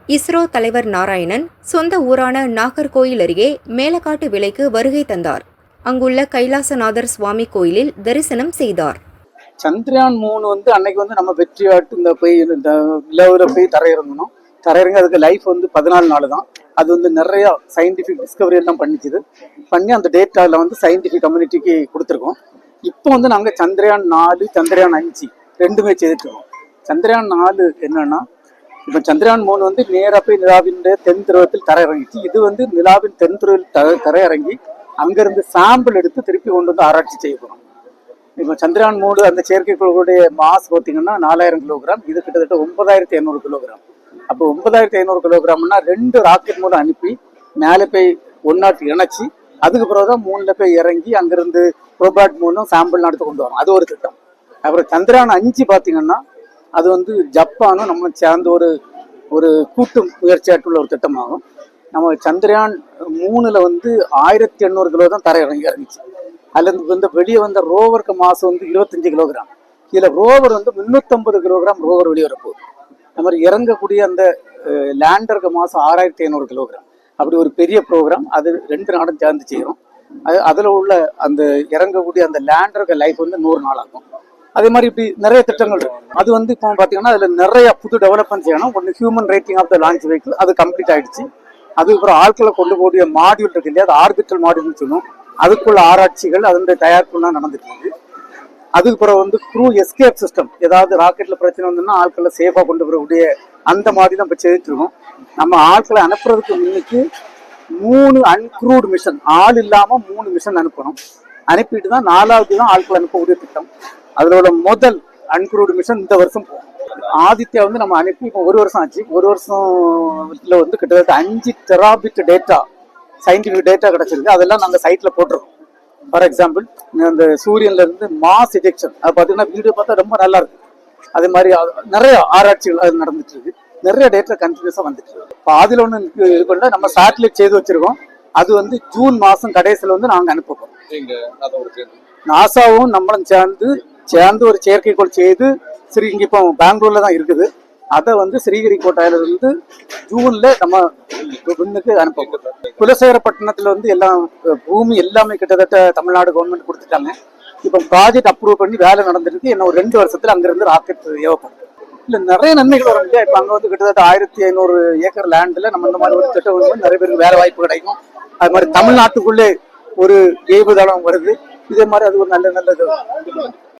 இஸ்ரோ தலைவர் நாராயணன் சொந்த ஊரான நாகர்கோயில் அருகே மேலக்காட்டு விலைக்கு வருகை தந்தார். அங்குள்ள கைலாசநாதர் சுவாமி கோயிலில் தரிசனம் செய்தார். சந்திரயான் 3 அன்னைக்கு நம்ம வெற்றியாட்டு இந்த போய் இந்த நிலவுல போய் தரையிறங்கணும். தரையிறங்க அதுக்கு லைஃப் 14 நாள் தான். அது நிறைய சயின்டிஃபிக் டிஸ்கவரி எல்லாம் பண்ணி அந்த டேட்டாவில் சயின்டிஃபிக் கம்யூனிட்டிக்கு கொடுத்துருக்கோம். இப்போ நாங்கள் சந்திரயான் 4 சந்திரயான் 5 ரெண்டுமே செய்துட்டு சந்திரயான் 4 என்னன்னா, இப்போ சந்திரயான் 3 நேராக போய் நிலாவின் தென் துருவத்தில் தரையிறங்கிச்சு. இது நிலாவின் தென் துருவில் தரையிறங்கி அங்கிருந்து சாம்பிள் எடுத்து திருப்பி கொண்டு ஆராய்ச்சி செய்ய போகிறோம். இப்போ சந்திரயான் 3 அந்த செயற்கைக்கோளுடைய மாஸ் பார்த்தீங்கன்னா 4000 கிலோகிராம். இது கிட்டத்தட்ட 9500 கிலோகிராம். அப்போ 9500 கிலோகிராம்னா 2 ராக்கெட் மூலம் அனுப்பி மேலே போய் ஒன்னாட்டு இணைச்சி அதுக்கு பிறகுதான் 3ல போய் இறங்கி அங்கிருந்து ரோபாட் மூலம் சாம்பிள் நடத்து கொண்டு வரும். அது ஒரு திட்டம். அப்புறம் சந்திரயான் 5 பார்த்தீங்கன்னா அது ஜப்பானும் நம்ம சேர்ந்து ஒரு கூட்டு முயற்சியாற்றுள்ள ஒரு திட்டமாகும். நம்ம சந்திரயான் 3ல 1800 கிலோ தான் இறங்கிச்சு. அதுல வெளியே வந்த ரோவருக்கு மாசம் 25 கிலோகிராம். இதுல ரோவர் 350 கிலோகிராம் ரோவர் வெளியே வரப்போகுது. அந்த மாதிரி இறங்கக்கூடிய அந்த லேண்டருக்கு மாசம் 6500 கிலோகிராம். அப்படி ஒரு பெரிய ப்ரோக்ராம். அது 2 நாடும் சேர்ந்து செய்யறோம். அதுல உள்ள அந்த இறங்கக்கூடிய அந்த லேண்டருக்கு லைஃப் 100 நாள் ஆகும். அதே மாதிரி இப்படி நிறைய திட்டங்கள் இருக்கு. அது இப்போ பாத்தீங்கன்னா அதுல நிறைய புது டெவலப்மெண்ட் செய்யணும். ஒன்று human rating of the launch vehicle, அது கம்ப்ளீட் ஆயிடுச்சு. அதுக்கப்புறம் ஆட்களை கொண்டு போடிய மாடியூல் இருக்கு இல்லையா, அது ஆர்பிட்டல் மாடியூல்னு சொல்லுவோம். அதுக்குள்ள ஆராய்ச்சிகள் அதனுடைய தயாரிப்புலாம் நடந்துட்டு இருக்கு. அதுக்கப்புறம் க்ரூ எஸ்கேப் சிஸ்டம், ஏதாவது ராக்கெட்ல பிரச்சனை வந்ததுன்னா ஆட்களை சேஃபா கொண்டு வரக்கூடிய அந்த மாதிரி தான் இப்போ செய்துட்டு இருக்கோம். நம்ம ஆட்களை அனுப்புறதுக்கு முன்னுக்கு 3 அன்க்ரூட் மிஷன், ஆள் இல்லாம 3 மிஷன் அனுப்பணும். அனுப்பிட்டு தான் 4வது தான் ஆட்களை அனுப்பக்கூடிய திட்டம். அதோட முதல் அன்க்ரூட் மிஷன் இந்த வருஷம் போகும். ஆதித்யா நம்ம அனுப்பி இப்போ 1 வருஷம் ஆச்சு. 1 வருஷத்துல கிட்டத்தட்ட 5 டெராபிட் டேட்டா, சயின்டிபிக் டேட்டா கிடைச்சிருக்கு. அதெல்லாம் நாங்கள் சைட்ல போட்டிருக்கோம். ஃபார் எக்ஸாம்பிள், அந்த சூரியன்ல இருந்து மாஸ் எஜெக்ஷன், அது பார்த்தீங்கன்னா வீடியோ பார்த்தா ரொம்ப நல்லா இருக்கு. அதே மாதிரி நிறைய ஆராய்ச்சிகள் அது நடந்துட்டு இருக்கு. நிறைய டேட்டா கண்டினியூஸா வந்துட்டு இருக்கு. இப்போ அதில் ஒன்று இது பண்ண நம்ம சேட்டலைட் செய்து வச்சிருக்கோம். அது ஜூன் மாசம் கடைசியில் நாங்கள் அனுப்புவோம். நாசாவும் நம்மளும் சேர்ந்து ஒரு செயற்கைக்கோள் செய்து இங்க இப்போ பெங்களூர்ல தான் இருக்குது. அதை ஸ்ரீஹரிகோட்டாயில ஜூன்ல நம்ம விண்ணுக்கு அனுப்புவோம். குலசேகரப்பட்டினத்துல எல்லாம் பூமி எல்லாமே கிட்டத்தட்ட தமிழ்நாடு கவர்மெண்ட் கொடுத்துட்டாங்க. இப்போ ப்ராஜெக்ட் அப்ரூவ் பண்ணி வேலை நடந்துருக்கு. இன்னும் ஒரு 2 வருஷத்துல அங்கிருந்து ராக்கெட் ஏவப்படும். இல்ல நிறைய நன்மைகள் வரும் இல்லையா. இப்போ அங்க கிட்டத்தட்ட 1500 ஏக்கர் லேண்ட்ல நம்ம இந்த மாதிரி ஒரு திட்டம் நிறைய பேருக்கு வேலை வாய்ப்பு கிடைக்கும். அது மாதிரி தமிழ்நாட்டுக்குள்ளே ஒரு ஏவுதளம் வருது. இதே மாதிரி அது ஒரு நல்லது.